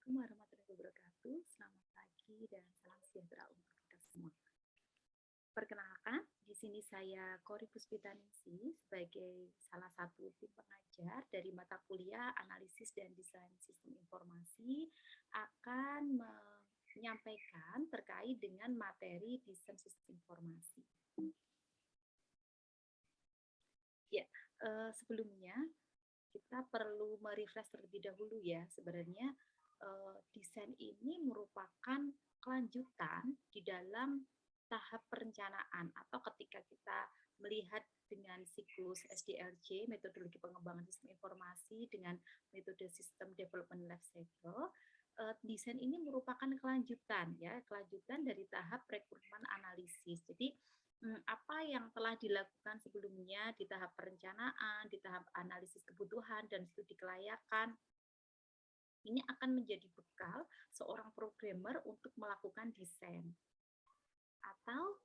Assalamualaikum warahmatullahi wabarakatuh. Selamat pagi dan salam sejahtera untuk kita semua. Perkenalkan, di sini saya Kori Puspitaningsih sebagai salah satu tim pengajar dari mata kuliah Analisis dan Desain Sistem Informasi akan menyampaikan terkait dengan materi desain sistem informasi. Ya, sebelumnya kita perlu merefresh terlebih dahulu ya. Sebenarnya desain ini merupakan kelanjutan di dalam tahap perencanaan atau ketika kita melihat dengan siklus SDLC, metodologi pengembangan sistem informasi dengan metode sistem development life cycle, desain ini merupakan kelanjutan ya, kelanjutan dari tahap rekrutmen analisis. Jadi apa yang telah dilakukan sebelumnya di tahap perencanaan, di tahap analisis kebutuhan dan studi kelayakan, ini akan menjadi bekal seorang programmer untuk melakukan desain. Atau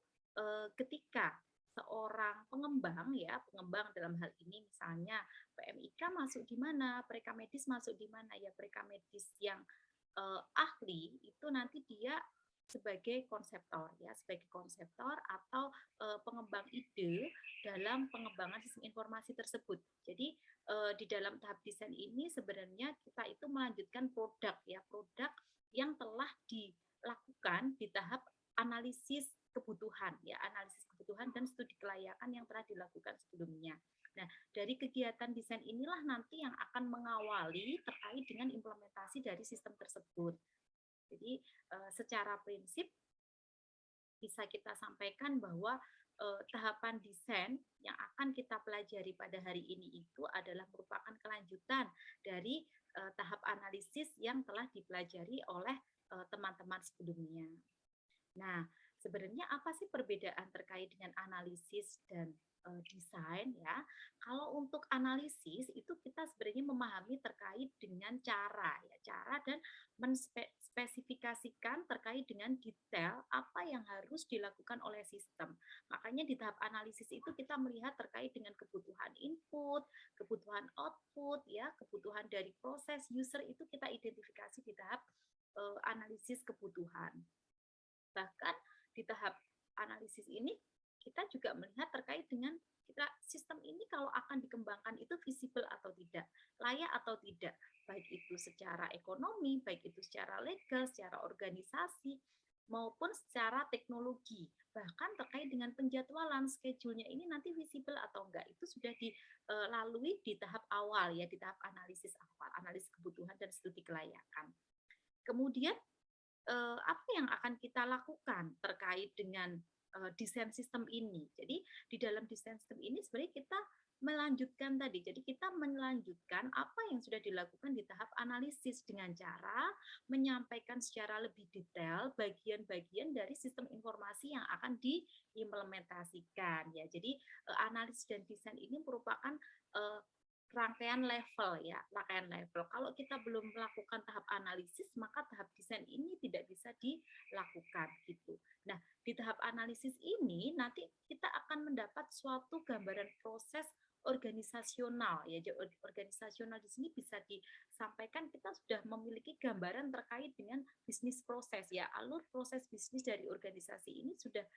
ketika seorang pengembang ya, pengembang dalam hal ini misalnya PMIK masuk di mana, prekamedis masuk di mana ya, prekamedis yang ahli itu nanti dia sebagai konseptor ya, sebagai konseptor atau pengembang ide dalam pengembangan sistem informasi tersebut. Jadi di dalam tahap desain ini sebenarnya kita itu melanjutkan produk ya, produk yang telah dilakukan di tahap analisis kebutuhan ya, analisis kebutuhan dan studi kelayakan yang telah dilakukan sebelumnya. Nah, dari kegiatan desain inilah nanti yang akan mengawali terkait dengan implementasi dari sistem tersebut. Jadi secara prinsip bisa kita sampaikan bahwa tahapan desain yang akan kita pelajari pada hari ini itu adalah merupakan kelanjutan dari tahap analisis yang telah dipelajari oleh teman-teman sebelumnya. Nah, sebenarnya apa sih perbedaan terkait dengan analisis dan desain ya? Kalau untuk analisis itu kita sebenarnya memahami terkait dengan cara ya, cara dan menspesifikasikan terkait dengan detail apa yang harus dilakukan oleh sistem. Makanya di tahap analisis itu kita melihat terkait dengan kebutuhan input, kebutuhan output ya, kebutuhan dari proses user itu kita identifikasi di tahap analisis kebutuhan. Bahkan di tahap analisis ini kita juga melihat terkait dengan kita sistem ini kalau akan dikembangkan itu visible atau tidak, layak atau tidak, baik itu secara ekonomi, baik itu secara legal, secara organisasi, maupun secara teknologi. Bahkan terkait dengan penjadwalan schedule-nya ini nanti visible atau enggak, itu sudah dilalui di tahap awal ya, di tahap analisis awal, analisis kebutuhan dan studi kelayakan. Kemudian apa yang akan kita lakukan terkait dengan desain sistem ini. Jadi di dalam desain sistem ini sebenarnya kita melanjutkan tadi. Jadi kita melanjutkan apa yang sudah dilakukan di tahap analisis dengan cara menyampaikan secara lebih detail bagian-bagian dari sistem informasi yang akan diimplementasikan ya. Jadi analisis dan desain ini merupakan rangkaian level ya, rangkaian level. Kalau kita belum melakukan tahap analisis, maka tahap desain ini tidak bisa dilakukan gitu. Nah, di tahap analisis ini nanti kita akan mendapat suatu gambaran proses organisasional ya. Organisasional di sini bisa disampaikan kita sudah memiliki gambaran terkait dengan bisnis proses ya. Alur proses bisnis dari organisasi ini sudah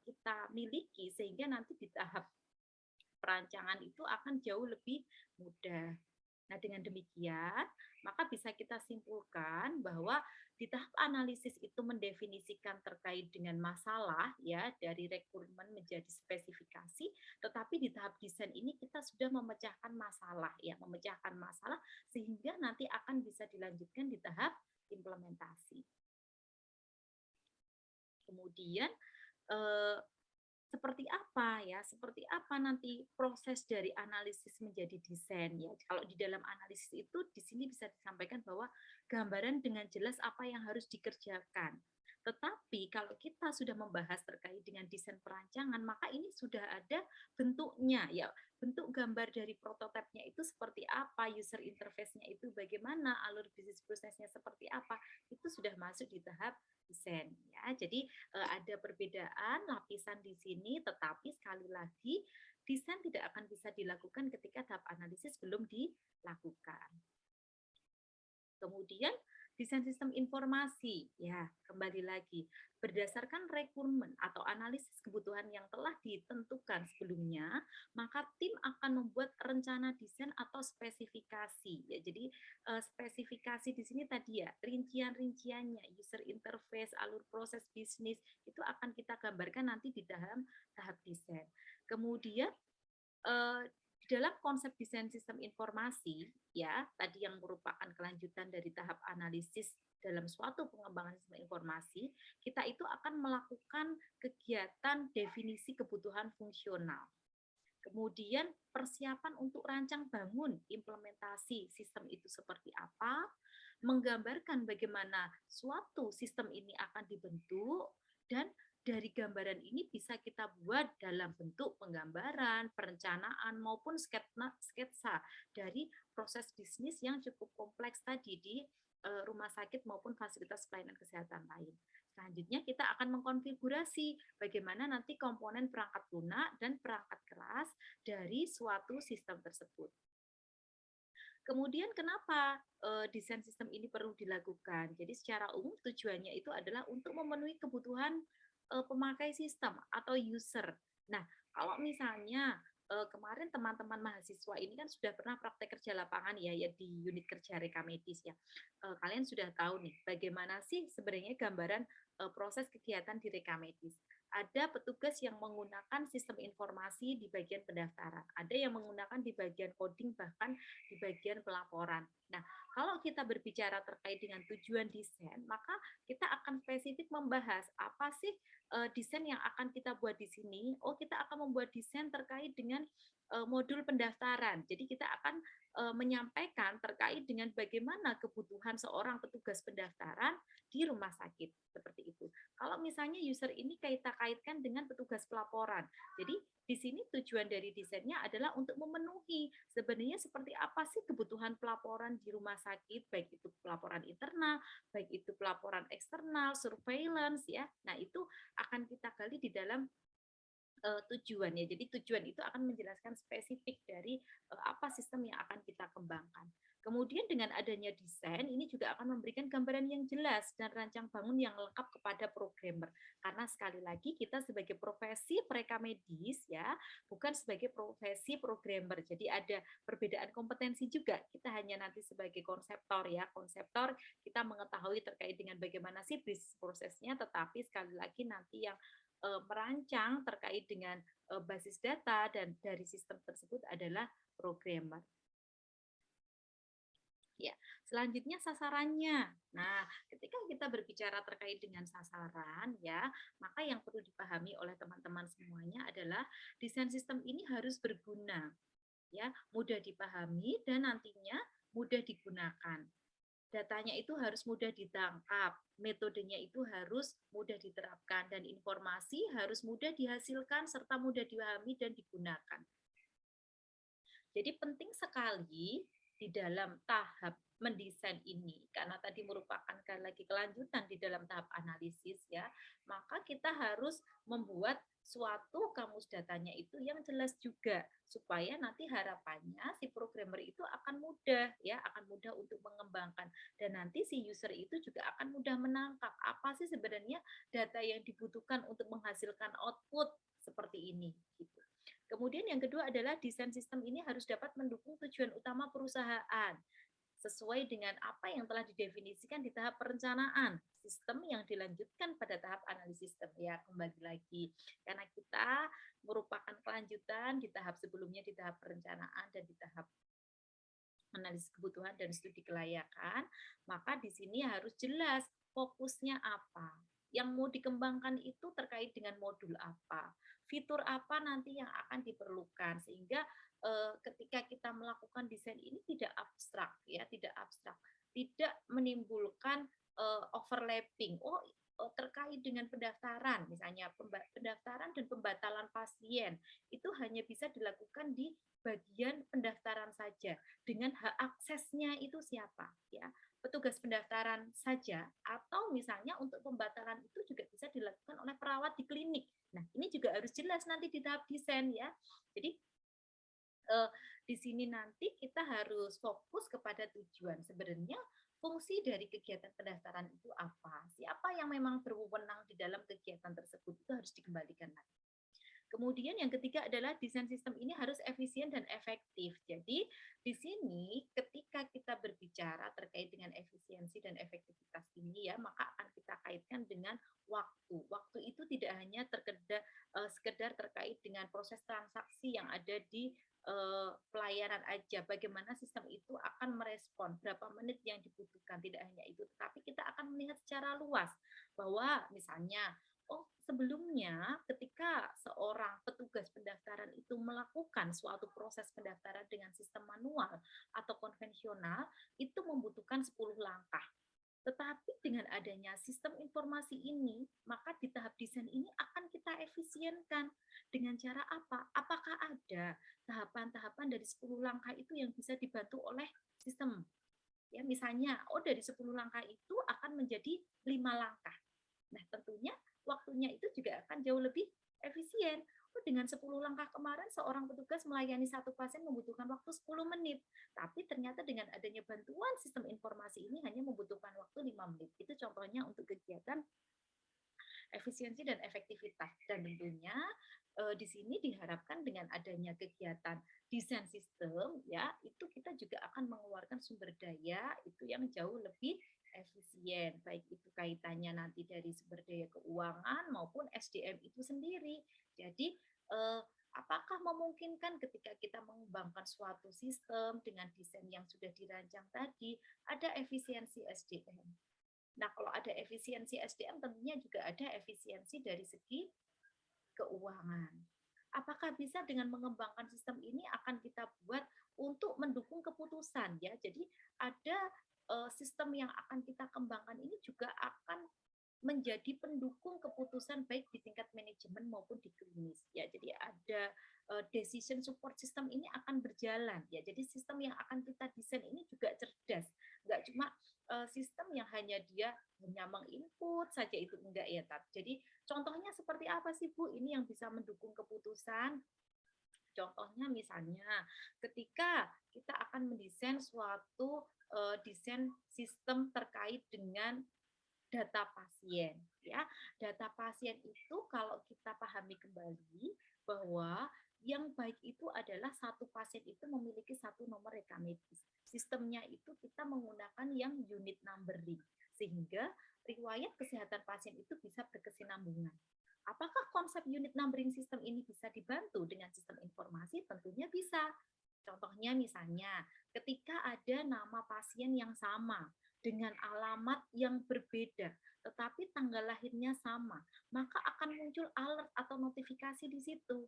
kita miliki sehingga nanti di tahap perancangan itu akan jauh lebih mudah. Nah, dengan demikian, maka bisa kita simpulkan bahwa di tahap analisis itu mendefinisikan terkait dengan masalah ya dari rekrutmen menjadi spesifikasi, tetapi di tahap desain ini kita sudah memecahkan masalah ya, memecahkan masalah sehingga nanti akan bisa dilanjutkan di tahap implementasi. Kemudian seperti apa ya, seperti apa nanti proses dari analisis menjadi desain ya. Kalau di dalam analisis itu di sini bisa disampaikan bahwa gambaran dengan jelas apa yang harus dikerjakan. Tetapi kalau kita sudah membahas terkait dengan desain perancangan, maka ini sudah ada bentuknya ya. Bentuk gambar dari prototipenya itu seperti apa, user interface-nya itu bagaimana, alur bisnis prosesnya seperti apa, itu sudah masuk di tahap desain ya. Jadi ada perbedaan lapisan di sini, tetapi sekali lagi desain tidak akan bisa dilakukan ketika tahap analisis belum dilakukan. Kemudian Desain sistem informasi, ya kembali lagi berdasarkan requirement atau analisis kebutuhan yang telah ditentukan sebelumnya, maka tim akan membuat rencana desain atau spesifikasi. Ya, jadi spesifikasi di sini tadi ya rincian-rinciannya, user interface, alur proses bisnis itu akan kita gambarkan nanti di dalam tahap desain. Kemudian di dalam konsep desain sistem informasi, ya tadi yang merupakan kelanjutan dari tahap analisis dalam suatu pengembangan sistem informasi, kita itu akan melakukan kegiatan definisi kebutuhan fungsional. Kemudian persiapan untuk rancang bangun implementasi sistem itu seperti apa, menggambarkan bagaimana suatu sistem ini akan dibentuk, dan dari gambaran ini bisa kita buat dalam bentuk penggambaran, perencanaan, maupun sketsa dari proses bisnis yang cukup kompleks tadi di rumah sakit maupun fasilitas pelayanan kesehatan lain. Selanjutnya kita akan mengkonfigurasi bagaimana nanti komponen perangkat lunak dan perangkat keras dari suatu sistem tersebut. Kemudian kenapa desain sistem ini perlu dilakukan? Jadi secara umum tujuannya itu adalah untuk memenuhi kebutuhan pemakai sistem atau user. Nah, kalau misalnya kemarin teman-teman mahasiswa ini kan sudah pernah praktek kerja lapangan ya, ya di unit kerja reka medis ya. Kalian sudah tahu nih bagaimana sih sebenarnya gambaran proses kegiatan di reka medis. Ada petugas yang menggunakan sistem informasi di bagian pendaftaran, ada yang menggunakan di bagian coding, bahkan di bagian pelaporan. Nah, kalau kita berbicara terkait dengan tujuan desain, maka kita akan spesifik membahas apa sih desain yang akan kita buat di sini. Oh, kita akan membuat desain terkait dengan modul pendaftaran. Jadi kita akan menyampaikan terkait dengan bagaimana kebutuhan seorang petugas pendaftaran di rumah sakit seperti itu. Kalau misalnya user ini kita kaitkan dengan petugas pelaporan. Jadi di sini tujuan dari desainnya adalah untuk memenuhi sebenarnya seperti apa sih kebutuhan pelaporan di rumah sakit, baik itu pelaporan internal, baik itu pelaporan eksternal, surveillance ya. Nah, itu akan kita gali di dalam tujuan ya. Jadi tujuan itu akan menjelaskan spesifik dari apa sistem yang akan kita kembangkan. Kemudian dengan adanya desain ini juga akan memberikan gambaran yang jelas dan rancang bangun yang lengkap kepada programmer. Karena sekali lagi kita sebagai profesi pereka medis ya, bukan sebagai profesi programmer. Jadi ada perbedaan kompetensi juga. Kita hanya nanti sebagai konseptor ya, konseptor kita mengetahui terkait dengan bagaimana sih bisnis prosesnya, tetapi sekali lagi nanti yang merancang terkait dengan basis data dan dari sistem tersebut adalah programmer. Ya, selanjutnya sasarannya. Nah, ketika kita berbicara terkait dengan sasaran ya, maka yang perlu dipahami oleh teman-teman semuanya adalah desain sistem ini harus berguna, ya, mudah dipahami dan nantinya mudah digunakan. Datanya itu harus mudah ditangkap, metodenya itu harus mudah diterapkan, dan informasi harus mudah dihasilkan serta mudah dipahami dan digunakan. Jadi penting sekali di dalam tahap mendesain ini, karena tadi merupakan lagi kelanjutan di dalam tahap analisis ya, maka kita harus membuat suatu kamus datanya itu yang jelas juga, supaya nanti harapannya si programmer itu akan mudah ya, akan mudah untuk mengembangkan, dan nanti si user itu juga akan mudah menangkap apa sih sebenarnya data yang dibutuhkan untuk menghasilkan output seperti ini gitu. Kemudian yang kedua adalah desain sistem ini harus dapat mendukung tujuan utama perusahaan sesuai dengan apa yang telah didefinisikan di tahap perencanaan sistem yang dilanjutkan pada tahap analisis sistem. Ya, kembali lagi karena kita merupakan kelanjutan di tahap sebelumnya, di tahap perencanaan dan di tahap analisis kebutuhan dan studi kelayakan, maka di sini harus jelas fokusnya apa. Yang mau dikembangkan itu terkait dengan modul apa, fitur apa nanti yang akan diperlukan, sehingga ketika kita melakukan desain ini tidak abstrak ya, tidak abstrak, tidak menimbulkan overlapping. Oh, terkait dengan pendaftaran, misalnya pendaftaran dan pembatalan pasien itu hanya bisa dilakukan di bagian pendaftaran saja, dengan hak aksesnya itu siapa ya, petugas pendaftaran saja, atau misalnya untuk pembatalan itu juga bisa dilakukan oleh perawat di klinik. Nah, ini juga harus jelas nanti di tahap desain ya. Jadi di sini nanti kita harus fokus kepada tujuan. Sebenarnya fungsi dari kegiatan pendaftaran itu apa? Siapa yang memang berwenang di dalam kegiatan tersebut itu harus dikembalikan lagi. Kemudian yang ketiga adalah desain sistem ini harus efisien dan efektif. Jadi di sini ketika kita berbicara terkait dengan efisiensi dan efektivitas ini ya, maka akan kita kaitkan dengan waktu. Waktu itu tidak hanya sekedar terkait dengan proses transaksi yang ada di pelayanan aja, bagaimana sistem itu akan merespon, berapa menit yang dibutuhkan, tidak hanya itu, tetapi kita akan melihat secara luas bahwa misalnya oh, sebelumnya ketika seorang petugas pendaftaran itu melakukan suatu proses pendaftaran dengan sistem manual atau konvensional, itu membutuhkan 10 langkah. Tetapi dengan adanya sistem informasi ini, maka di tahap desain ini akan kita efisienkan. Dengan cara apa? Apakah ada tahapan-tahapan dari 10 langkah itu yang bisa dibantu oleh sistem? Ya, misalnya, oh dari 10 langkah itu akan menjadi 5 langkah. Nah, tentunya waktunya itu juga akan jauh lebih efisien. Oh, dengan 10 langkah kemarin seorang petugas melayani satu pasien membutuhkan waktu 10 menit. Tapi ternyata dengan adanya bantuan sistem informasi ini hanya membutuhkan waktu 5 menit. Itu contohnya untuk kegiatan efisiensi dan efektivitas. Dan tentunya di sini diharapkan dengan adanya kegiatan desain sistem ya, itu kita juga akan mengeluarkan sumber daya itu yang jauh lebih efisien, baik itu kaitannya nanti dari sumber daya keuangan maupun SDM itu sendiri. Jadi apakah memungkinkan ketika kita mengembangkan suatu sistem dengan desain yang sudah dirancang tadi ada efisiensi SDM? Nah, kalau ada efisiensi SDM, tentunya juga ada efisiensi dari segi keuangan. Apakah bisa dengan mengembangkan sistem ini akan kita buat untuk mendukung keputusan ya. Jadi ada sistem yang akan kita kembangkan ini juga akan menjadi pendukung keputusan baik di tingkat manajemen maupun di klinis ya. Jadi ada decision support system ini akan berjalan ya. Jadi sistem yang akan kita desain ini juga cerdas. Enggak cuma sistem yang hanya dia hanya menginput saja, itu enggak ya, Tat. Jadi contohnya seperti apa sih Bu ini yang bisa mendukung keputusan? Contohnya misalnya ketika kita akan mendesain suatu desain sistem terkait dengan data pasien ya. Data pasien itu kalau kita pahami kembali bahwa yang baik itu adalah satu pasien itu memiliki satu nomor rekam medis. Sistemnya itu kita menggunakan yang unit numbering sehingga riwayat kesehatan pasien itu bisa berkesinambungan. Apakah konsep unit numbering system ini bisa dibantu dengan sistem informasi? Tentunya bisa. Contohnya misalnya, ketika ada nama pasien yang sama dengan alamat yang berbeda, tetapi tanggal lahirnya sama, maka akan muncul alert atau notifikasi di situ.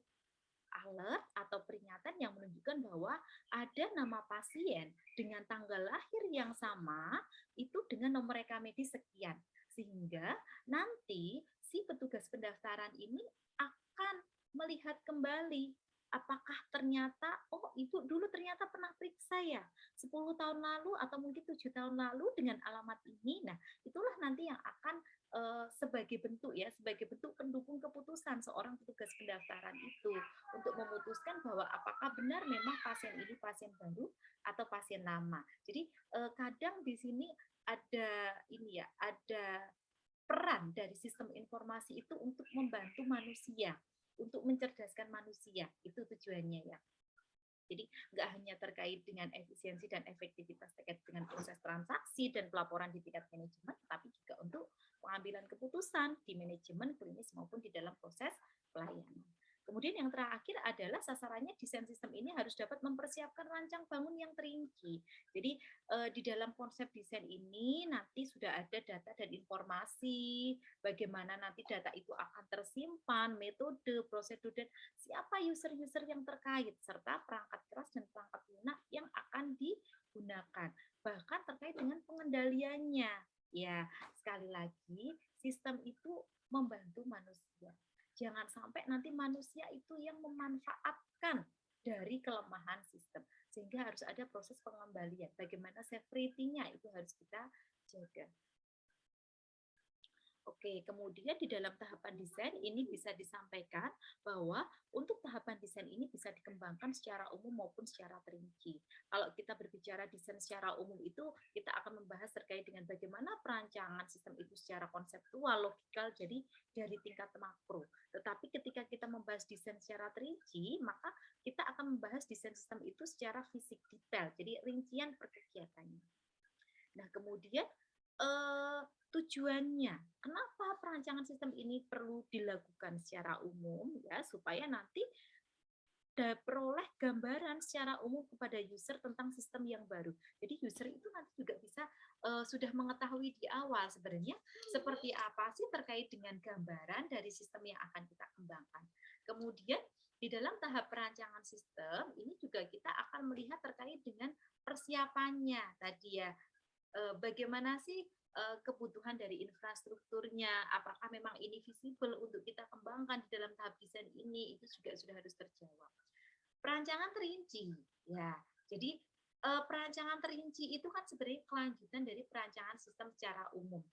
Alert atau peringatan yang menunjukkan bahwa ada nama pasien dengan tanggal lahir yang sama, itu dengan nomor rekam medis sekian. Sehingga nanti si petugas pendaftaran ini akan melihat kembali apakah ternyata oh ibu dulu ternyata pernah periksa ya 10 tahun lalu atau mungkin 7 tahun lalu dengan alamat ini. Nah, itulah nanti yang akan sebagai bentuk ya, sebagai bentuk pendukung keputusan seorang petugas pendaftaran itu untuk memutuskan bahwa apakah benar memang pasien ini pasien baru atau pasien lama. Jadi kadang di sini ada ini ya, ada peran dari sistem informasi itu untuk membantu manusia, untuk mencerdaskan manusia, itu tujuannya ya. Jadi nggak hanya terkait dengan efisiensi dan efektivitas terkait dengan proses transaksi dan pelaporan di tingkat manajemen, tapi juga untuk pengambilan keputusan di manajemen klinis maupun di dalam proses pelayanan. Kemudian yang terakhir adalah sasarannya desain sistem ini harus dapat mempersiapkan rancang bangun yang terinci. Jadi di dalam konsep desain ini nanti sudah ada data dan informasi, bagaimana nanti data itu akan tersimpan, metode, prosedur, dan siapa user-user yang terkait, serta perangkat keras dan perangkat lunak yang akan digunakan. Bahkan terkait dengan pengendaliannya. Ya, sekali lagi, sistem itu membantu manusia. Jangan sampai nanti manusia itu yang memanfaatkan dari kelemahan sistem. Sehingga harus ada proses pengembalian. Bagaimana security-nya itu harus kita jaga. Oke, kemudian di dalam tahapan desain ini bisa disampaikan bahwa untuk tahapan desain ini bisa dikembangkan secara umum maupun secara terinci. Kalau kita berbicara desain secara umum itu, kita akan membahas terkait dengan bagaimana perancangan sistem itu secara konseptual, logikal, jadi dari tingkat makro. Tetapi ketika kita membahas desain secara terinci, maka kita akan membahas desain sistem itu secara fisik detail, jadi rincian per kegiatannya. Nah, kemudian tujuannya, kenapa perancangan sistem ini perlu dilakukan secara umum ya supaya nanti peroleh gambaran secara umum kepada user tentang sistem yang baru. Jadi user itu nanti juga bisa sudah mengetahui di awal sebenarnya seperti apa sih terkait dengan gambaran dari sistem yang akan kita kembangkan. Kemudian di dalam tahap perancangan sistem ini juga kita akan melihat terkait dengan persiapannya tadi ya. Bagaimana sih kebutuhan dari infrastrukturnya, apakah memang ini visible untuk kita kembangkan di dalam tahap desain ini, itu juga sudah harus terjawab. Perancangan terinci, ya. Jadi perancangan terinci itu kan sebenarnya kelanjutan dari perancangan sistem secara umum.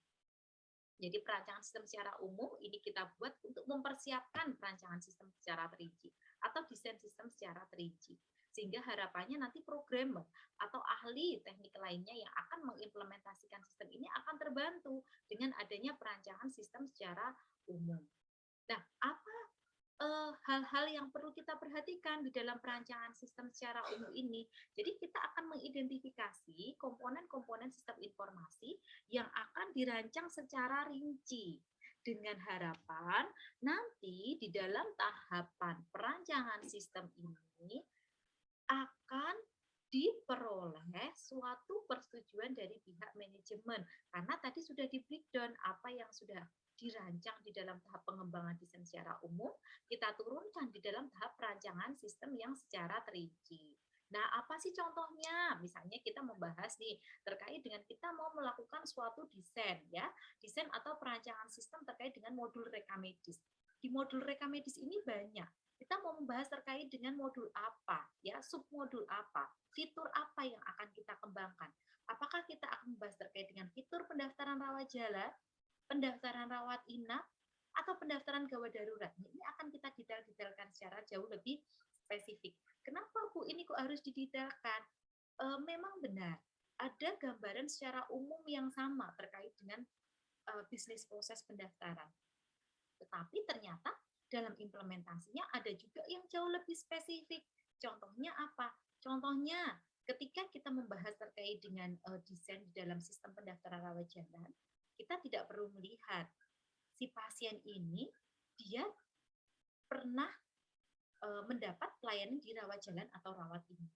Jadi perancangan sistem secara umum ini kita buat untuk mempersiapkan perancangan sistem secara terinci atau desain sistem secara terinci. Sehingga harapannya nanti programmer atau ahli teknik lainnya yang akan mengimplementasikan sistem ini akan terbantu dengan adanya perancangan sistem secara umum. Nah, apa hal-hal yang perlu kita perhatikan di dalam perancangan sistem secara umum ini? Jadi kita akan mengidentifikasi komponen-komponen sistem informasi yang akan dirancang secara rinci dengan harapan nanti di dalam tahapan perancangan sistem ini akan diperoleh suatu persetujuan dari pihak manajemen karena tadi sudah di breakdown apa yang sudah dirancang di dalam tahap pengembangan desain secara umum, kita turunkan di dalam tahap perancangan sistem yang secara terinci. Nah, apa sih contohnya? Misalnya kita membahas nih terkait dengan kita mau melakukan suatu desain ya, desain atau perancangan sistem terkait dengan modul reka medis. Di modul reka medis ini banyak. Kita mau membahas terkait dengan modul apa, ya, submodul apa, fitur apa yang akan kita kembangkan. Apakah kita akan membahas terkait dengan fitur pendaftaran rawat jalan, pendaftaran rawat inap, atau pendaftaran gawat darurat. Ini akan kita detailkan secara jauh lebih spesifik. Kenapa Bu ini kok harus didetailkan? Memang benar, ada gambaran secara umum yang sama terkait dengan bisnis proses pendaftaran. Tetapi ternyata dalam implementasinya ada juga yang jauh lebih spesifik. Contohnya apa? Contohnya ketika kita membahas terkait dengan desain di dalam sistem pendaftaran rawat jalan, kita tidak perlu melihat si pasien ini dia pernah mendapat pelayanan di rawat jalan atau rawat inap,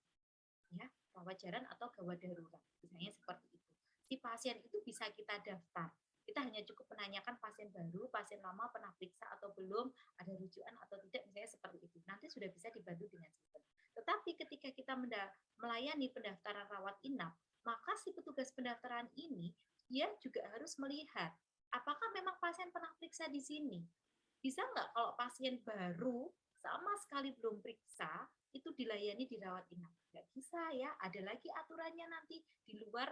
ya, rawat jalan atau gawat darurat, misalnya seperti itu. Si pasien itu bisa kita daftar. Kita hanya cukup menanyakan pasien baru, pasien lama pernah periksa atau belum, ada rujukan atau tidak, misalnya seperti itu. Nanti sudah bisa dibantu dengan sistem. Tetapi ketika kita melayani pendaftaran rawat inap, maka si petugas pendaftaran ini dia juga harus melihat apakah memang pasien pernah periksa di sini. Bisa nggak kalau pasien baru sama sekali belum periksa itu dilayani di rawat inap? Nggak bisa ya, ada lagi aturannya nanti di luar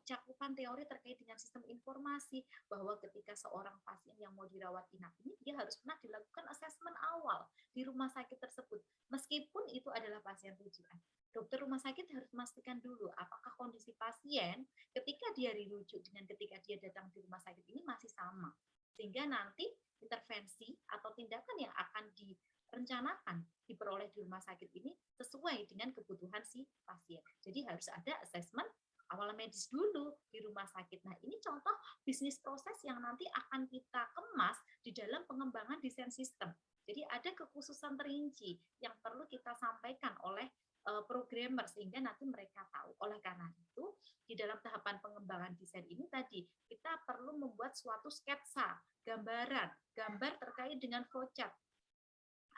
cakupan teori terkait dengan sistem informasi bahwa ketika seorang pasien yang mau dirawat inap ini dia harus pernah dilakukan asesmen awal di rumah sakit tersebut meskipun itu adalah pasien rujukan. Dokter rumah sakit harus memastikan dulu apakah kondisi pasien ketika dia dirujuk dengan ketika dia datang di rumah sakit ini masih sama, sehingga nanti intervensi atau tindakan yang akan direncanakan diperoleh di rumah sakit ini sesuai dengan kebutuhan si pasien. Jadi harus ada asesmen awal medis dulu di rumah sakit. Nah, ini contoh bisnis proses yang nanti akan kita kemas di dalam pengembangan desain sistem. Jadi ada kekhususan terinci yang perlu kita sampaikan oleh programmer sehingga nanti mereka tahu. Oleh karena itu, di dalam tahapan pengembangan desain ini tadi kita perlu membuat suatu sketsa, gambar terkait dengan flowchart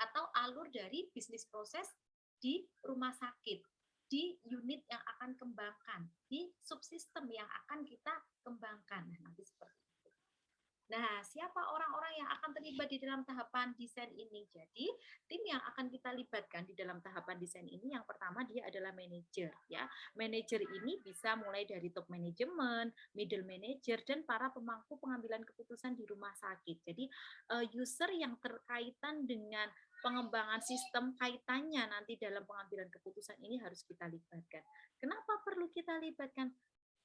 atau alur dari bisnis proses di rumah sakit, di unit yang akan kembangkan, di subsistem yang akan kita kembangkan. Nah, nanti seperti itu. Nah, siapa orang-orang yang akan terlibat di dalam tahapan desain ini? Jadi, tim yang akan kita libatkan di dalam tahapan desain ini yang pertama dia adalah manajer ya. Manajer ini bisa mulai dari top manajemen, middle manager dan para pemangku pengambilan keputusan di rumah sakit. Jadi, user yang terkaitan dengan pengembangan sistem kaitannya nanti dalam pengambilan keputusan ini harus kita libatkan. Kenapa perlu kita libatkan?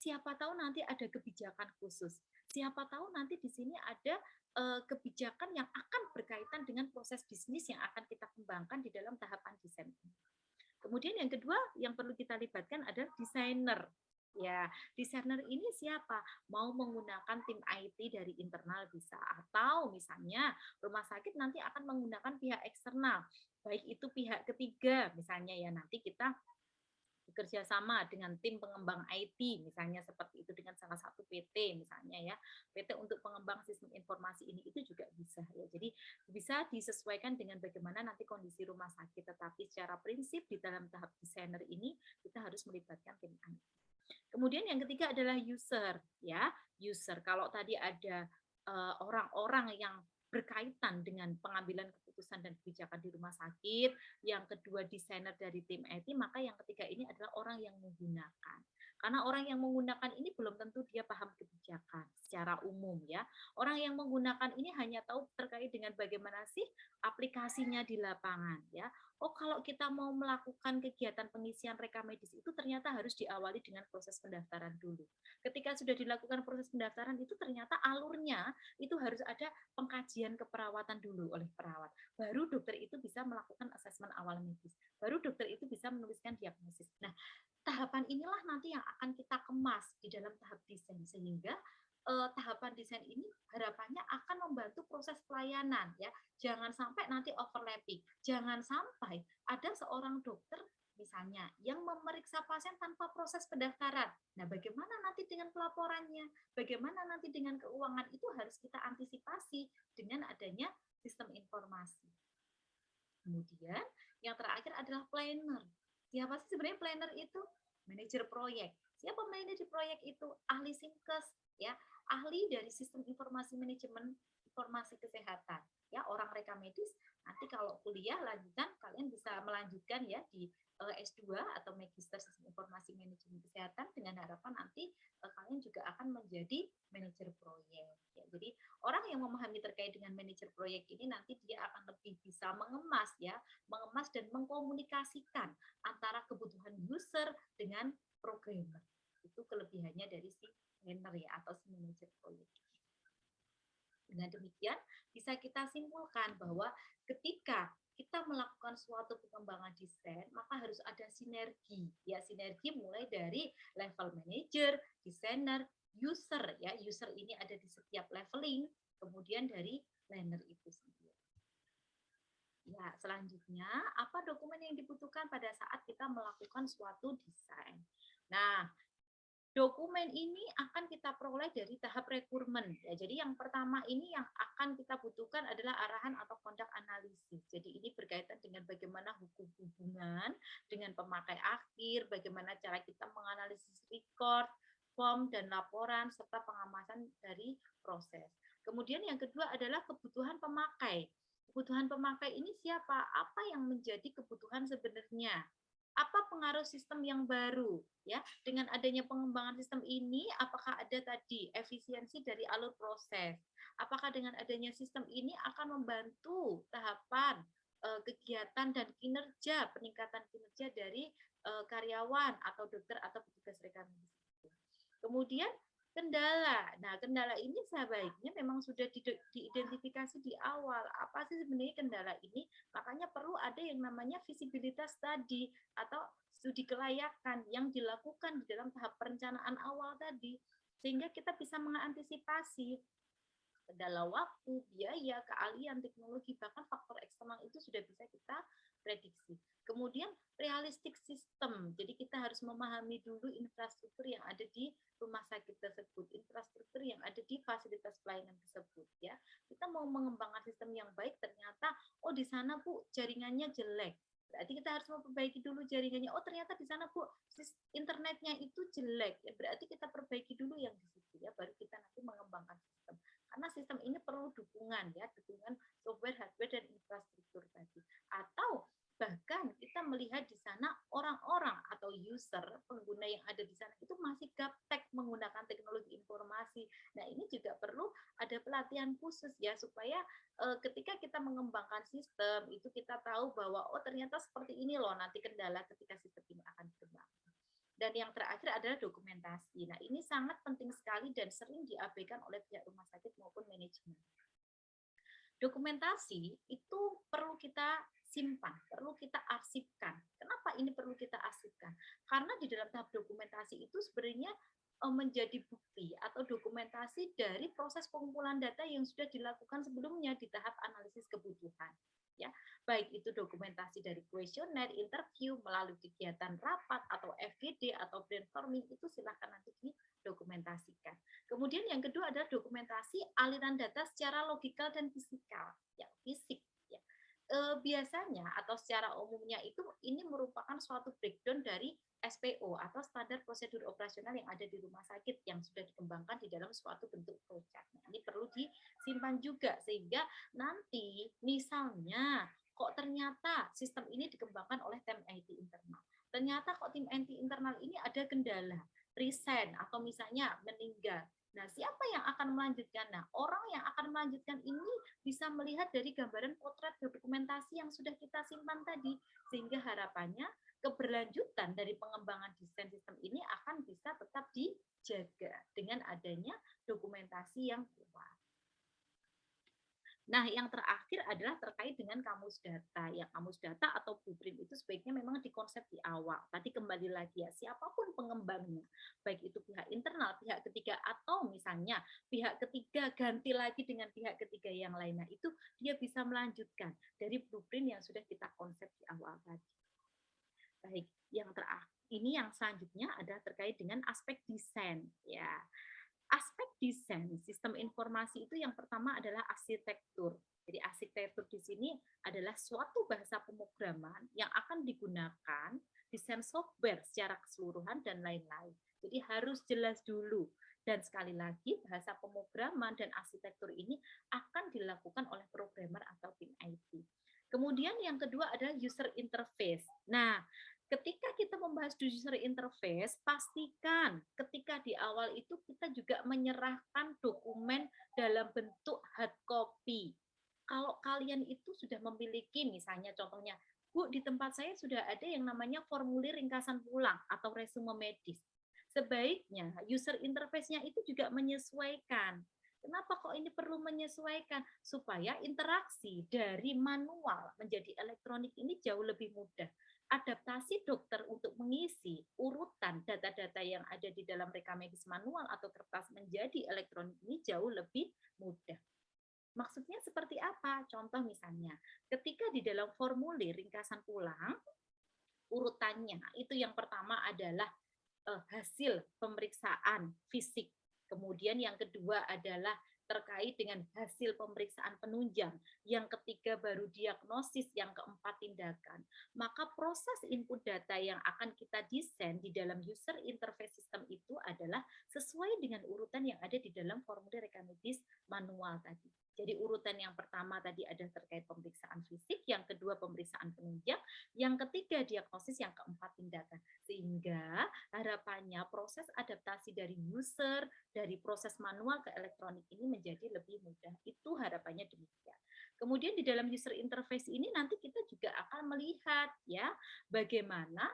Siapa tahu nanti ada kebijakan khusus. Siapa tahu nanti di sini ada kebijakan yang akan berkaitan dengan proses bisnis yang akan kita kembangkan di dalam tahapan desain ini. Kemudian yang kedua yang perlu kita libatkan adalah desainer. Ya, desainer ini siapa? Mau menggunakan tim IT dari internal bisa atau misalnya rumah sakit nanti akan menggunakan pihak eksternal. Baik itu pihak ketiga misalnya ya nanti kita bekerja sama dengan tim pengembang IT misalnya seperti itu dengan salah satu PT misalnya ya PT untuk pengembang sistem informasi ini itu juga bisa ya jadi bisa disesuaikan dengan bagaimana nanti kondisi rumah sakit tetapi secara prinsip di dalam tahap desainer ini kita harus melibatkan tim IT. Kemudian yang ketiga adalah user ya user kalau tadi ada orang-orang yang berkaitan dengan pengambilan keputusan dan kebijakan di rumah sakit, yang kedua desainer dari tim IT, maka yang ketiga ini adalah orang yang menggunakan. Karena orang yang menggunakan ini belum tentu dia paham kebijakan secara umum ya. Orang yang menggunakan ini hanya tahu terkait dengan bagaimana sih aplikasinya di lapangan ya. Oh, kalau kita mau melakukan kegiatan pengisian rekam medis itu ternyata harus diawali dengan proses pendaftaran dulu. Ketika sudah dilakukan proses pendaftaran itu ternyata alurnya itu harus ada pengkajian keperawatan dulu oleh perawat. Baru dokter itu bisa melakukan asesmen awal medis. Baru dokter itu bisa menuliskan diagnosis. Nah, tahapan inilah nanti yang akan kita kemas di dalam tahap desain sehingga tahapan desain ini harapannya akan membantu proses pelayanan ya. Jangan sampai nanti overlapping. Jangan sampai ada seorang dokter misalnya yang memeriksa pasien tanpa proses pendaftaran. Nah, bagaimana nanti dengan pelaporannya? Bagaimana nanti dengan keuangan itu harus kita antisipasi dengan adanya sistem informasi. Kemudian yang terakhir adalah planner. Siapa sih sebenarnya planner itu? Manajer proyek. Siapa manajer proyek itu? Ahli Simkes, ya, ahli dari sistem informasi manajemen informasi kesehatan. Ya, orang rekam medis nanti kalau kuliah lanjutan kalian bisa melanjutkan ya di S2 atau Magister Sistem Informasi Manajemen Kesehatan dengan harapan nanti kalian juga akan menjadi manajer proyek. Ya, jadi orang yang memahami terkait dengan manajer proyek ini nanti dia akan lebih bisa mengemas ya, mengemas dan mengkomunikasikan antara kebutuhan user dengan programmer. Itu kelebihannya dari si planner ya atau si manajer proyek. Dengan demikian bisa kita simpulkan bahwa ketika kita melakukan suatu pengembangan desain, maka harus ada sinergi. Ya, sinergi mulai dari level manager, desainer, user ya. User ini ada di setiap leveling, kemudian dari planner itu sendiri. Ya, selanjutnya apa dokumen yang dibutuhkan pada saat kita melakukan suatu desain. Nah, dokumen ini akan kita peroleh dari tahap rekrutmen. Ya, jadi yang pertama ini yang akan kita butuhkan adalah arahan atau kontak analisis. Jadi ini berkaitan dengan bagaimana hukum hubungan dengan pemakai akhir, bagaimana cara kita menganalisis record, form dan laporan serta pengamasan dari proses. Kemudian yang kedua adalah kebutuhan pemakai. Kebutuhan pemakai ini siapa? Apa yang menjadi kebutuhan sebenarnya? Apa pengaruh sistem yang baru ya dengan adanya pengembangan sistem ini apakah ada tadi efisiensi dari alur proses apakah dengan adanya sistem ini akan membantu tahapan kegiatan dan kinerja peningkatan kinerja dari karyawan atau dokter atau petugas rekam medis. Kemudian kendala. Nah, kendala ini sebaiknya memang sudah diidentifikasi di awal. Apa sih sebenarnya kendala ini? Makanya perlu ada yang namanya visibilitas tadi atau studi kelayakan yang dilakukan di dalam tahap perencanaan awal tadi. Sehingga kita bisa mengantisipasi kendala waktu, biaya, keahlian, teknologi, bahkan faktor eksternal itu sudah bisa kita prediksi. Kemudian realistik sistem, jadi kita harus memahami dulu infrastruktur yang ada di rumah sakit tersebut, infrastruktur yang ada di fasilitas pelayanan tersebut. Ya, kita mau mengembangkan sistem yang baik, ternyata oh di sana Bu jaringannya jelek. Berarti kita harus memperbaiki dulu jaringannya. Oh ternyata di sana Bu internetnya itu jelek. Ya, berarti kita perbaiki dulu yang di situ ya, baru kita nanti mengembangkan sistem. Karena sistem pengguna yang ada di sana itu masih gaptek menggunakan teknologi informasi. Nah, ini juga perlu ada pelatihan khusus ya, supaya ketika kita mengembangkan sistem itu kita tahu bahwa oh ternyata seperti ini loh nanti kendala ketika sistem ini akan dikembangkan. Dan yang terakhir adalah dokumentasi. Nah, ini sangat penting sekali dan sering diabaikan oleh pihak rumah sakit maupun manajemen. Dokumentasi itu perlu kita simpan, perlu kita arsipkan. Kenapa ini perlu kita arsipkan? Karena di dalam tahap dokumentasi itu sebenarnya menjadi bukti atau dokumentasi dari proses pengumpulan data yang sudah dilakukan sebelumnya di tahap analisis kebutuhan. Ya, baik itu dokumentasi dari kuesioner, interview, melalui kegiatan rapat atau FGD atau brainstorming, itu silakan nanti didokumentasikan. Kemudian yang kedua adalah dokumentasi aliran data secara logikal dan fisikal, ya fisik. Ya. Biasanya atau secara umumnya itu ini merupakan suatu breakdown dari SPO atau standar prosedur operasional yang ada di rumah sakit yang sudah dikembangkan di dalam suatu bentuk flowchart. Nah, ini perlu disimpan juga sehingga nanti misalnya kok ternyata sistem ini dikembangkan oleh tim IT internal. Ternyata kok tim IT internal ini ada kendala, resign atau misalnya meninggal. Nah, siapa yang akan melanjutkan? Nah, orang yang akan melanjutkan ini bisa melihat dari gambaran potret dokumentasi yang sudah kita simpan tadi, sehingga harapannya keberlanjutan dari pengembangan desain sistem ini akan bisa tetap dijaga dengan adanya dokumentasi yang kuat. Nah, yang terakhir adalah terkait dengan kamus data. Yang kamus data atau blueprint itu sebaiknya memang dikonsep di awal. Tadi kembali lagi ya, siapapun pengembangnya, baik itu pihak internal, pihak ketiga, atau misalnya pihak ketiga ganti lagi dengan pihak ketiga yang lainnya, itu dia bisa melanjutkan dari blueprint yang sudah kita konsep di awal tadi. Baik, yang terakhir ini yang selanjutnya adalah terkait dengan aspek desain ya. Aspek desain sistem informasi itu yang pertama adalah arsitektur. Jadi arsitektur di sini adalah suatu bahasa pemrograman yang akan digunakan desain software secara keseluruhan dan lain-lain. Jadi harus jelas dulu. Dan sekali lagi bahasa pemrograman dan arsitektur ini akan dilakukan oleh programmer atau tim IT. Kemudian yang kedua adalah user interface. Nah, ketika kita membahas user interface, pastikan ketika di awal itu kita juga menyerahkan dokumen dalam bentuk hard copy. Kalau kalian itu sudah memiliki, misalnya contohnya, Bu, di tempat saya sudah ada yang namanya formulir ringkasan pulang atau resume medis. Sebaiknya user interface-nya itu juga menyesuaikan. Kenapa kok ini perlu menyesuaikan? Supaya interaksi dari manual menjadi elektronik ini jauh lebih mudah. Adaptasi dokter untuk mengisi urutan data-data yang ada di dalam rekam medis manual atau kertas menjadi elektronik ini jauh lebih mudah. Maksudnya seperti apa? Contoh misalnya, ketika di dalam formulir ringkasan pulang, urutannya itu yang pertama adalah hasil pemeriksaan fisik. Kemudian yang kedua adalah terkait dengan hasil pemeriksaan penunjang. Yang ketiga baru diagnosis, yang keempat tindakan. Maka proses input data yang akan kita desain di dalam user interface system itu adalah sesuai dengan urutan yang ada di dalam formulir rekam medis manual tadi. Jadi urutan yang pertama tadi ada terkait pemeriksaan fisik, yang kedua pemeriksaan penunjang, yang ketiga diagnosis, yang keempat tindakan. Sehingga harapannya proses adaptasi dari user, dari proses manual ke elektronik ini menjadi lebih mudah. Itu harapannya demikian. Kemudian di dalam user interface ini nanti kita juga akan melihat ya bagaimana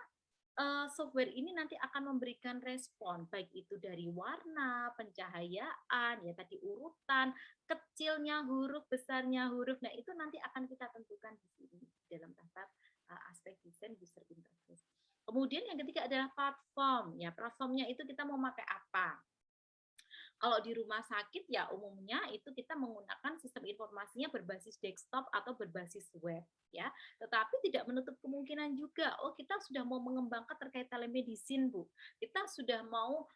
software ini nanti akan memberikan respon, baik itu dari warna, pencahayaan, ya tadi urutan, kecilnya huruf, besarnya huruf. Nah, itu nanti akan kita tentukan di sini dalam tahap aspek desain user interface. Kemudian yang ketiga adalah platform. Ya, platformnya itu kita mau pakai apa? Kalau di rumah sakit ya umumnya itu kita menggunakan sistem informasinya berbasis desktop atau berbasis web ya. Tetapi tidak menutup kemungkinan juga kita sudah mau mengembangkan terkait telemedicine, Bu. Kita sudah mau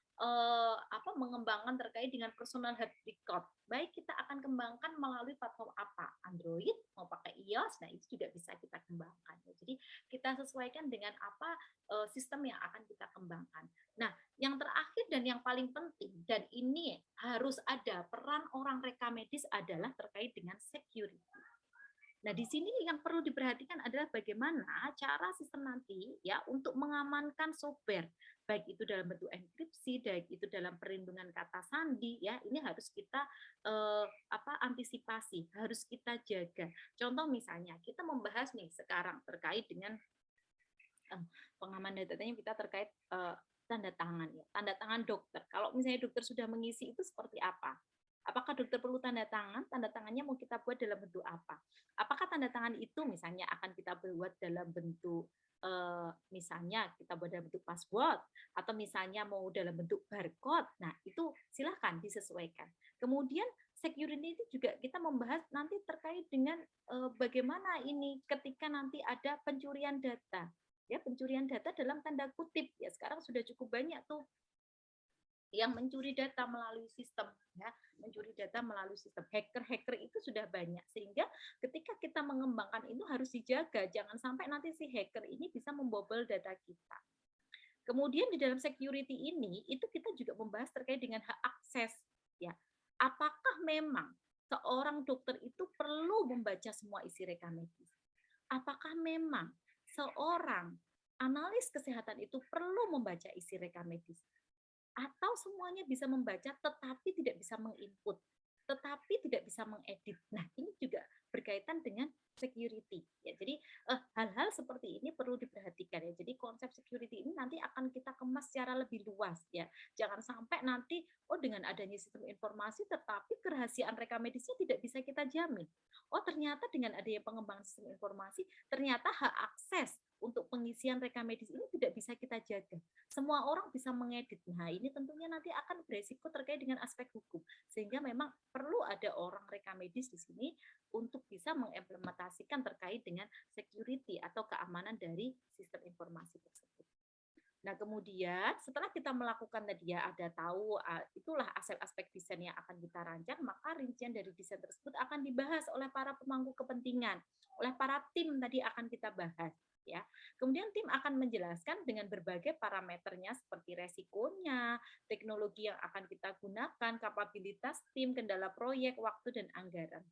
mengembangkan terkait dengan personal health record. Baik, kita akan kembangkan melalui platform apa? Android, mau pakai iOS, nah itu juga bisa kita kembangkan. Jadi kita sesuaikan dengan apa sistem yang akan kita kembangkan. Nah, yang terakhir dan yang paling penting, dan ini harus ada peran orang rekam medis adalah terkait dengan security. Nah, di sini yang perlu diperhatikan adalah bagaimana cara sistem nanti ya untuk mengamankan software, baik itu dalam bentuk enkripsi, baik itu dalam perlindungan kata sandi ya, ini harus kita antisipasi, harus kita jaga. Contoh misalnya kita membahas nih sekarang terkait dengan pengaman datanya kita terkait tanda tangan ya, tanda tangan dokter. Kalau misalnya dokter sudah mengisi itu seperti apa? Apakah dokter perlu tanda tangan? Tanda tangannya mau kita buat dalam bentuk apa? Apakah tanda tangan itu misalnya akan kita buat dalam bentuk misalnya kita buat dalam bentuk password atau misalnya mau dalam bentuk barcode. Nah, itu silahkan disesuaikan. Kemudian security itu juga kita membahas nanti terkait dengan bagaimana ini ketika nanti ada pencurian data ya, pencurian data dalam tanda kutip ya, sekarang sudah cukup banyak tuh yang mencuri data melalui sistem ya, mencuri data melalui sistem. Hacker-hacker itu sudah banyak, sehingga ketika kita mengembangkan itu harus dijaga, jangan sampai nanti si hacker ini bisa membobol data kita. Kemudian di dalam security ini itu kita juga membahas terkait dengan hak akses ya. Apakah memang seorang dokter itu perlu membaca semua isi rekam medis? Apakah memang seorang analis kesehatan itu perlu membaca isi rekam medis? Atau semuanya bisa membaca tetapi tidak bisa menginput, tetapi tidak bisa mengedit. Nah, ini juga berkaitan dengan security ya. Jadi hal-hal seperti ini perlu diperhatikan ya. Jadi konsep security ini nanti akan kita kemas secara lebih luas ya. Jangan sampai nanti dengan adanya sistem informasi tetapi kerahasiaan rekam medisnya tidak bisa kita jamin. Ternyata dengan adanya pengembangan sistem informasi ternyata hak akses untuk pengisian rekam medis ini tidak bisa kita jaga. Semua orang bisa mengedit. Nah, ini tentunya nanti akan beresiko terkait dengan aspek hukum. Sehingga memang perlu ada orang rekam medis di sini untuk bisa mengimplementasikan terkait dengan security atau keamanan dari sistem informasi tersebut. Nah, kemudian setelah kita melakukan tadi ya, ada tahu itulah aspek-aspek desain yang akan kita rancang, maka rincian dari desain tersebut akan dibahas oleh para pemangku kepentingan, oleh para tim tadi akan kita bahas ya. Kemudian tim akan menjelaskan dengan berbagai parameternya seperti resikonya, teknologi yang akan kita gunakan, kapabilitas tim, kendala proyek, waktu dan anggaran.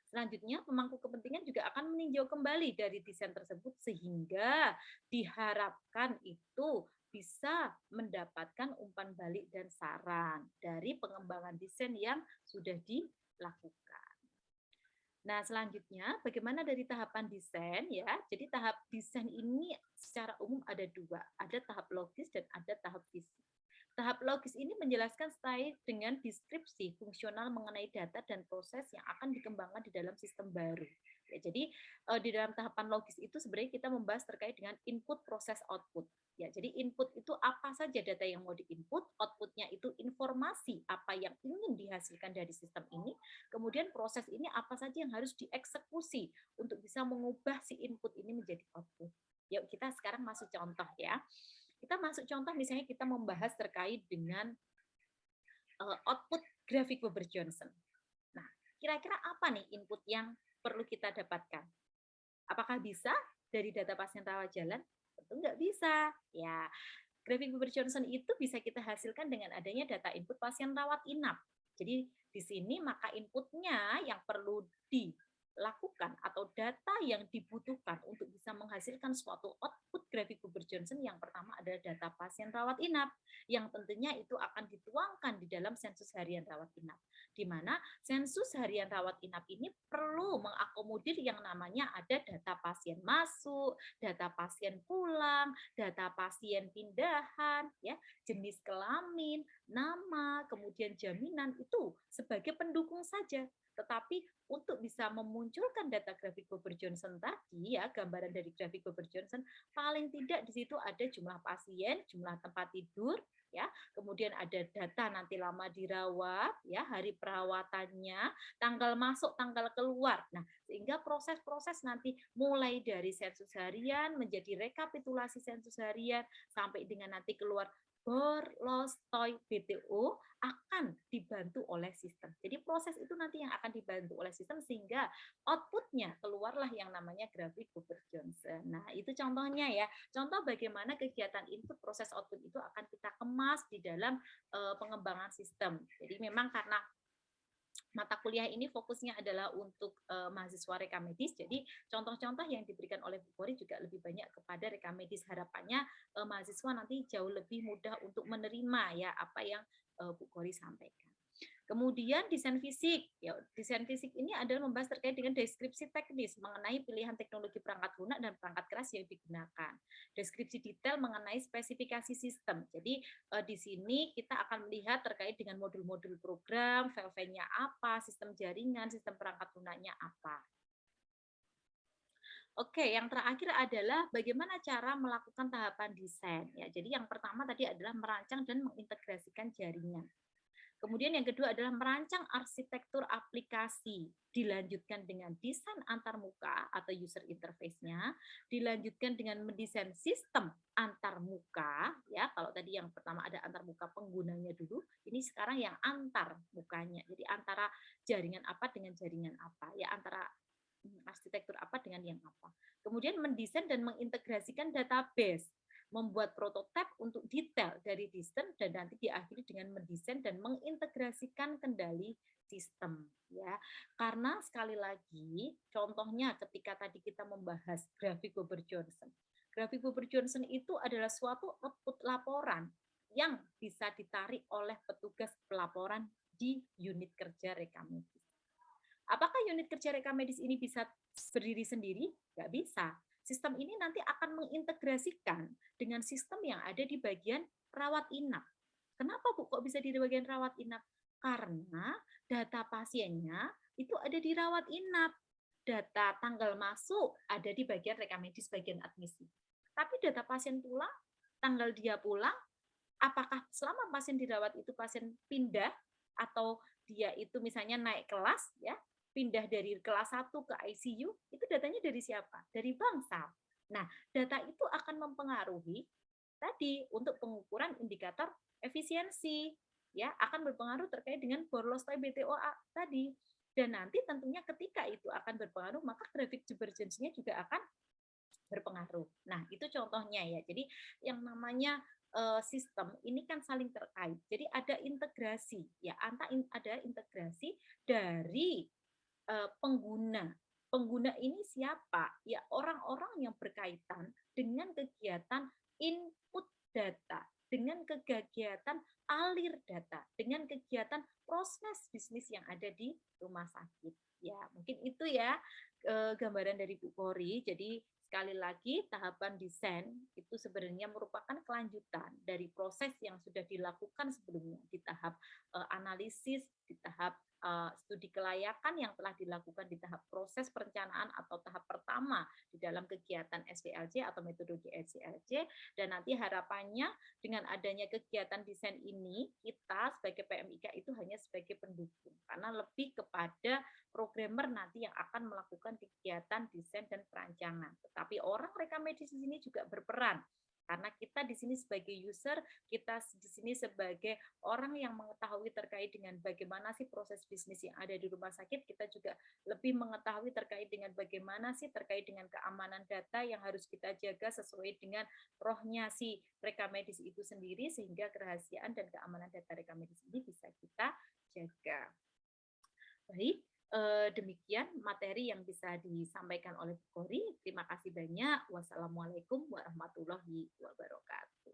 Selanjutnya, pemangku kepentingan juga akan meninjau kembali dari desain tersebut sehingga diharapkan itu bisa mendapatkan umpan balik dan saran dari pengembangan desain yang sudah dilakukan. Nah, selanjutnya bagaimana dari tahapan desain ya? Jadi tahap desain ini secara umum ada dua, ada tahap logis dan ada tahap visi. Tahap logis ini menjelaskan terkait dengan deskripsi fungsional mengenai data dan proses yang akan dikembangkan di dalam sistem baru. Ya, jadi di dalam tahapan logis itu sebenarnya kita membahas terkait dengan input, proses, output. Ya, jadi input itu apa saja data yang mau diinput, outputnya itu informasi apa yang ingin dihasilkan dari sistem ini, kemudian proses ini apa saja yang harus dieksekusi untuk bisa mengubah si input ini menjadi output. Yuk kita sekarang masuk contoh ya. Kita masuk contoh misalnya kita membahas terkait dengan output grafik Weber-Johnson. Nah, kira-kira apa nih input yang perlu kita dapatkan? Apakah bisa dari data pasien rawat jalan? Tentu nggak bisa. Ya, grafik Weber-Johnson itu bisa kita hasilkan dengan adanya data input pasien rawat inap. Jadi di sini maka inputnya yang perlu dilakukan atau data yang dibutuhkan untuk bisa menghasilkan suatu output grafik Weber-Johnson yang pertama adalah data pasien rawat inap yang tentunya itu akan dituangkan di dalam sensus harian rawat inap, di mana sensus harian rawat inap ini perlu mengakomodir yang namanya ada data pasien masuk, data pasien pulang, data pasien pindahan, ya, jenis kelamin, nama, kemudian jaminan itu sebagai pendukung saja. Tetapi untuk bisa memunculkan data grafik Weber-Johnson tadi ya, gambaran dari grafik Weber-Johnson paling tidak di situ ada jumlah pasien, jumlah tempat tidur, ya, kemudian ada data nanti lama dirawat, ya, hari perawatannya, tanggal masuk, tanggal keluar. Nah, sehingga proses-proses nanti mulai dari sensus harian menjadi rekapitulasi sensus harian sampai dengan nanti keluar Borlostoi BTO akan dibantu oleh sistem. Jadi proses itu nanti yang akan dibantu oleh sistem sehingga outputnya keluarlah yang namanya grafik Weber-Johnson. Nah, itu contohnya ya. Contoh bagaimana kegiatan input, proses, output itu akan kita kemas di dalam pengembangan sistem. Jadi memang karena Mata kuliah ini fokusnya adalah untuk mahasiswa rekam medis. Jadi contoh-contoh yang diberikan oleh Bu Kori juga lebih banyak kepada rekam medis. Harapannya mahasiswa nanti jauh lebih mudah untuk menerima ya apa yang Bu Kori sampaikan. Kemudian desain fisik. Ya, desain fisik ini adalah membahas terkait dengan deskripsi teknis mengenai pilihan teknologi perangkat lunak dan perangkat keras yang digunakan. Deskripsi detail mengenai spesifikasi sistem. Jadi di sini kita akan melihat terkait dengan modul-modul program, file-filenya apa, sistem jaringan, sistem perangkat lunaknya apa. Oke, yang terakhir adalah bagaimana cara melakukan tahapan desain. Ya, jadi yang pertama tadi adalah merancang dan mengintegrasikan jaringan. Kemudian yang kedua adalah merancang arsitektur aplikasi, dilanjutkan dengan desain antarmuka atau user interface-nya, dilanjutkan dengan mendesain sistem antarmuka, ya kalau tadi yang pertama ada antarmuka penggunanya dulu, ini sekarang yang antar mukanya, jadi antara jaringan apa dengan jaringan apa, ya antara arsitektur apa dengan yang apa. Kemudian mendesain dan mengintegrasikan database, membuat prototipe untuk detail dari desain dan nanti diakhiri dengan mendesain dan mengintegrasikan kendali sistem ya. Karena sekali lagi contohnya ketika tadi kita membahas grafik Bobber-Johnson. Grafik Bobber-Johnson itu adalah suatu output laporan yang bisa ditarik oleh petugas pelaporan di unit kerja rekam medis. Apakah unit kerja rekam medis ini bisa berdiri sendiri? Nggak bisa. Sistem ini nanti akan mengintegrasikan dengan sistem yang ada di bagian rawat inap. Kenapa Bu kok bisa di bagian rawat inap? Karena data pasiennya itu ada di rawat inap. Data tanggal masuk ada di bagian rekam medis bagian admisi. Tapi data pasien pulang, tanggal dia pulang, apakah selama pasien dirawat itu pasien pindah atau dia itu misalnya naik kelas ya, pindah dari kelas 1 ke ICU, itu datanya dari siapa? Dari Bangsal. Nah, data itu akan mempengaruhi tadi untuk pengukuran indikator efisiensi, ya akan berpengaruh terkait dengan boros BTOA tadi. Dan nanti tentunya ketika itu akan berpengaruh, maka grafik divergensinya juga akan berpengaruh. Nah, itu contohnya ya. Jadi yang namanya sistem ini kan saling terkait. Jadi ada integrasi ya, ada integrasi dari pengguna. Pengguna ini siapa? Ya orang-orang yang berkaitan dengan kegiatan input data, dengan kegiatan alir data, dengan kegiatan proses bisnis yang ada di rumah sakit. Ya, mungkin itu ya gambaran dari Bu Kori. Jadi sekali lagi tahapan desain itu sebenarnya merupakan kelanjutan dari proses yang sudah dilakukan sebelumnya di tahap analisis, di tahap studi kelayakan yang telah dilakukan di tahap proses perencanaan atau tahap pertama di dalam kegiatan SDLC atau metodologi SDLC, dan nanti harapannya dengan adanya kegiatan desain ini kita sebagai PMIK itu hanya sebagai pendukung karena lebih kepada programmer nanti yang akan melakukan kegiatan desain dan perancangan. Tapi orang rekam medis di sini juga berperan karena kita di sini sebagai user, kita di sini sebagai orang yang mengetahui terkait dengan bagaimana sih proses bisnis yang ada di rumah sakit, kita juga lebih mengetahui terkait dengan bagaimana sih terkait dengan keamanan data yang harus kita jaga sesuai dengan rohnya si rekam medis itu sendiri, sehingga kerahasiaan dan keamanan data rekam medis ini bisa kita jaga. Baik, demikian materi yang bisa disampaikan oleh Bu Kori. Terima kasih banyak. Wassalamualaikum warahmatullahi wabarakatuh.